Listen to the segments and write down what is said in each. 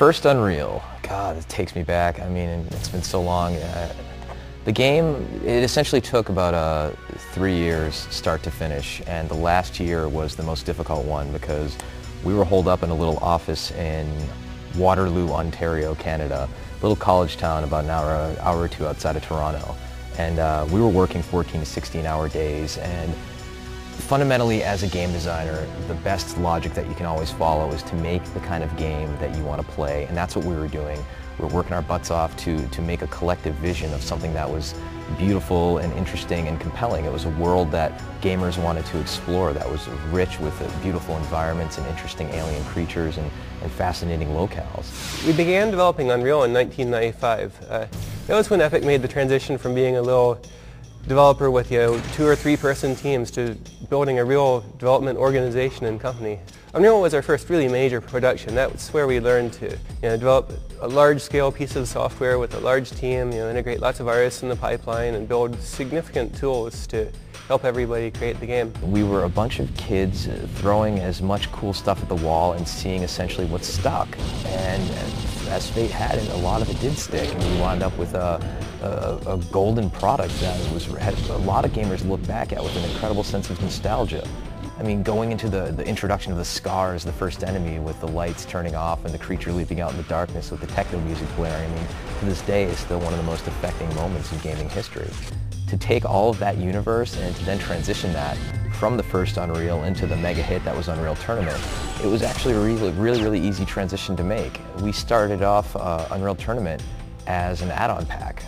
first Unreal, God, it takes me back. I mean, it's been so long. The game, it essentially took about 3 years start to finish, and the last year was the most difficult one because we were holed up in a little office in Waterloo, Ontario, Canada, a little college town about an hour or two outside of Toronto. And we were working 14 to 16-hour days, and fundamentally as a game designer, the best logic that you can always follow is to make the kind of game that you want to play, and that's what we were doing. We were working our butts off to make a collective vision of something that was beautiful and interesting and compelling. It was a world that gamers wanted to explore, that was rich with beautiful environments and interesting alien creatures and fascinating locales. We began developing Unreal in 1995. That was when Epic made the transition from being a little developer with 2 or 3 person teams to building a real development organization and company. Unreal was our first really major production. That's where we learned to develop a large-scale piece of software with a large team, integrate lots of artists in the pipeline and build significant tools to help everybody create the game. We were a bunch of kids throwing as much cool stuff at the wall and seeing essentially what stuck. And as fate had it, a lot of it did stick, and we wound up with a golden product that had a lot of gamers look back at with an incredible sense of nostalgia. I mean, going into the introduction of the Scars, the first enemy, with the lights turning off and the creature leaping out in the darkness with the techno music blaring, I mean, to this day is still one of the most affecting moments in gaming history. To take all of that universe and to then transition that from the first Unreal into the mega hit that was Unreal Tournament, it was actually a really easy transition to make. We started off Unreal Tournament as an add-on pack.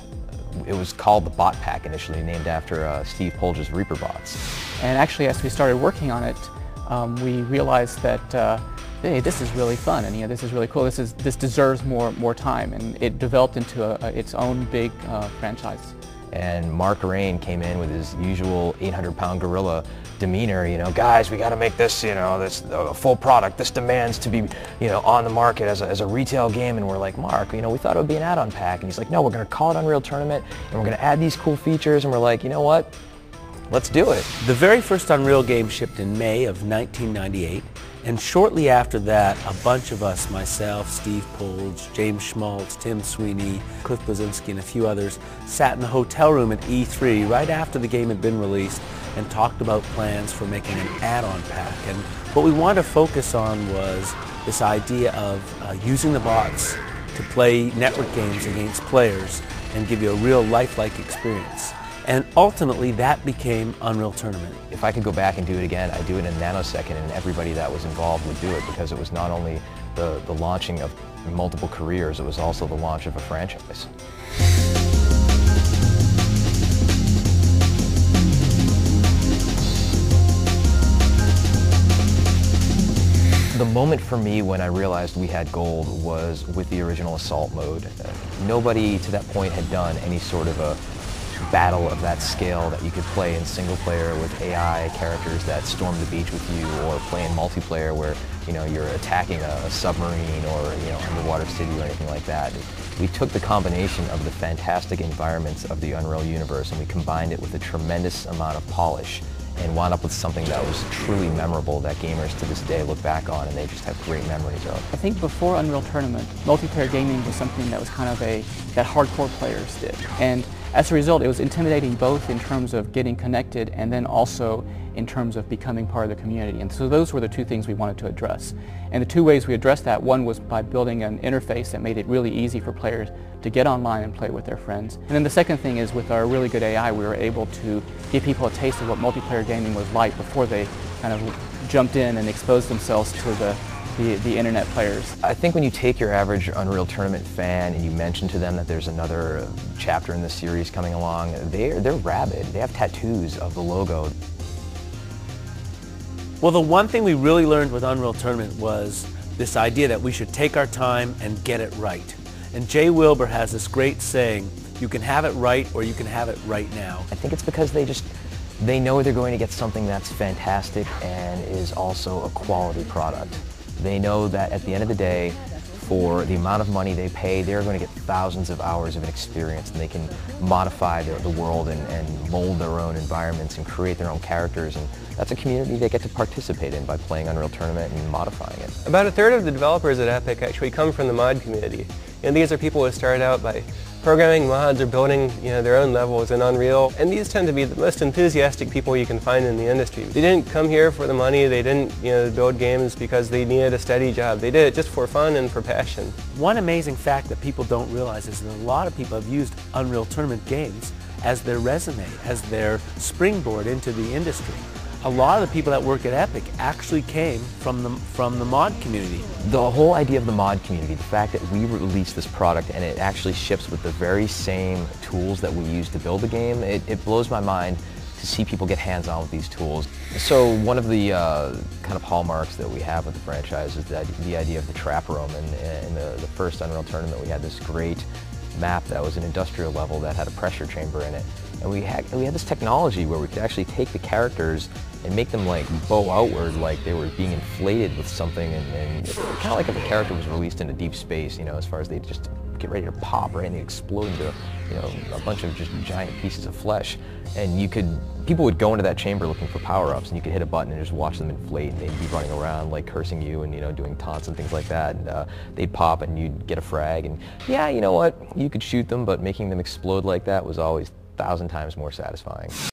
It was called the Bot Pack initially, named after Steve Polge's Reaper bots. And actually, as we started working on it, we realized that hey, this is really fun, and this is really cool. This deserves more time, and it developed into its own big franchise. And Mark Rain came in with his usual 800-pound gorilla demeanor, guys, we got to make this, this a full product. This demands to be, on the market as a retail game. And we're like, Mark, we thought it would be an add-on pack. And he's like, no, we're going to call it Unreal Tournament, and we're going to add these cool features. And we're like, you know what? Let's do it. The very first Unreal game shipped in May of 1998. And shortly after that, a bunch of us, myself, Steve Polge, James Schmaltz, Tim Sweeney, Cliff Bleszinski, and a few others, sat in the hotel room at E3 right after the game had been released and talked about plans for making an add-on pack. And what we wanted to focus on was this idea of using the bots to play network games against players and give you a real lifelike experience. And ultimately, that became Unreal Tournament. If I could go back and do it again, I'd do it in a nanosecond, and everybody that was involved would do it, because it was not only the launching of multiple careers, it was also the launch of a franchise. The moment for me when I realized we had gold was with the original Assault mode. Nobody to that point had done any sort of a battle of that scale that you could play in single player with AI characters that storm the beach with you, or play in multiplayer where you're attacking a submarine or underwater city or anything like that. We took the combination of the fantastic environments of the Unreal universe and we combined it with a tremendous amount of polish and wound up with something that was truly memorable that gamers to this day look back on and they just have great memories of. I think before Unreal Tournament, multiplayer gaming was something that was kind of that hardcore players did. And as a result, it was intimidating both in terms of getting connected and then also in terms of becoming part of the community. And so those were the 2 things we wanted to address. And the 2 ways we addressed that, one was by building an interface that made it really easy for players to get online and play with their friends. And then the second thing is, with our really good AI, we were able to give people a taste of what multiplayer gaming was like before they kind of jumped in and exposed themselves to the internet players. I think when you take your average Unreal Tournament fan and you mention to them that there's another chapter in the series coming along, they're rabid. They have tattoos of the logo. Well, the one thing we really learned with Unreal Tournament was this idea that we should take our time and get it right. And Jay Wilbur has this great saying, you can have it right or you can have it right now. I think it's because they know they're going to get something that's fantastic and is also a quality product. They know that at the end of the day, for the amount of money they pay, they're going to get thousands of hours of an experience, and they can modify the world and mold their own environments and create their own characters. And that's a community they get to participate in by playing Unreal Tournament and modifying it. About a third of the developers at Epic actually come from the mod community. And these are people who start out by programming mods or building their own levels in Unreal. And these tend to be the most enthusiastic people you can find in the industry. They didn't come here for the money, they didn't build games because they needed a steady job. They did it just for fun and for passion. One amazing fact that people don't realize is that a lot of people have used Unreal Tournament games as their resume, as their springboard into the industry. A lot of the people that work at Epic actually came from the mod community. The whole idea of the mod community, the fact that we released this product and it actually ships with the very same tools that we use to build the game, it blows my mind to see people get hands-on with these tools. So one of the kind of hallmarks that we have with the franchise is the idea of the trap room. And in the first Unreal Tournament, we had this great map that was an industrial level that had a pressure chamber in it. And we had this technology where we could actually take the characters and make them like bow outward, like they were being inflated with something, and kind of like if a character was released into deep space, as far as they just get ready to pop, right, and they explode into, a bunch of just giant pieces of flesh. And people would go into that chamber looking for power-ups, and you could hit a button and just watch them inflate, and they'd be running around like cursing you and doing taunts and things like that. And they'd pop and you'd get a frag, and yeah, you know what, you could shoot them, but making them explode like that was always 1,000 times more satisfying.